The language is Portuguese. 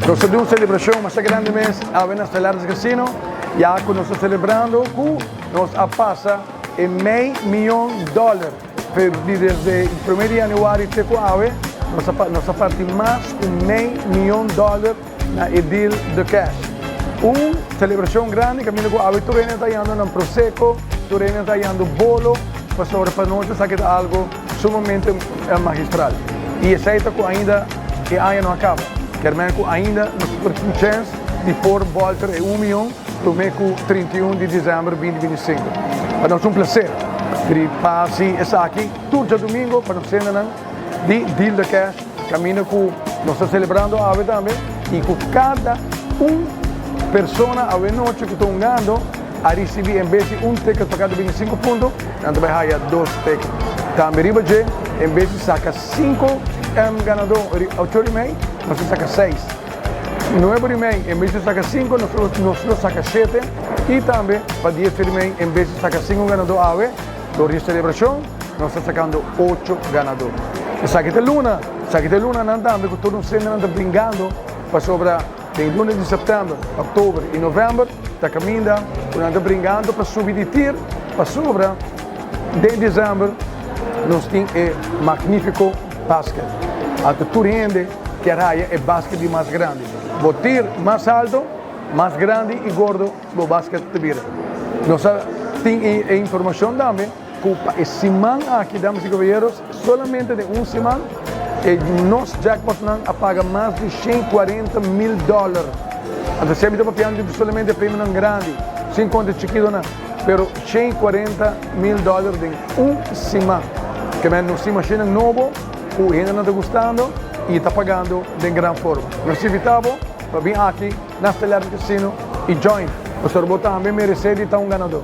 Nós temos uma celebração mais grande mês a ver na Stellartis Casino. Já que nós estamos celebrando, nós passa em $500 milhões. Desde o 1 de janeiro até agora, nós partimos mais de $500 milhões na deal de cash. Uma celebração grande, que a minha ave Turena está indo no Prosecco, Turena está indo bolo, para nós é algo sumamente magistral. E essa que ainda o ano não acaba. Quer dizer que ainda nós temos chance de pôr volta de $1 milhão para o 31 de dezembro de 2025. Para nós é um prazer. Passe essa aqui, todo domingo, para nós termos de deal de cash, caminho que nós estamos celebrando a ave também, e com cada pessoa a noite que está ganhando, a receber em vez de ticket para cada 25 pontos, nós vamos ganhar 2 tickets. Também, em vez de sacar 5 ganadores, 8,5, nós sacamos 6. 9,5, em vez de sacar 5, nós sacamos 7. E também, para 10,5, em vez de sacar 5 ganadores, durante a celebração, nós estamos sacando 8 ganadores. E sabe que Luna não também, que todo mundo anda brincando para sobre em luna de setembro, outubro e novembro, está caminhando, anda brincando para subir de tiro, para sobre, de dezembro, nós temos um magnífico basquete. Até tu rende que a raia é basquete mais grande. O tiro mais alto, mais grande e gordo, o basquete de vira. Nós temos informação também, que esse semana aqui, damas e cavalheiros, solamente de uma semana, nosso jackpot não paga mais de $140 mil. Então, sempre estamos pagando solamente prêmio não grande, sem conta chiquito, mas $140 mil em uma semana. Que é uma machine nova, que ainda não está gostando e está pagando de grande forma. Nós invitamos para vir aqui na Stellartis Casino e join. O senhor também merece de estar ganador.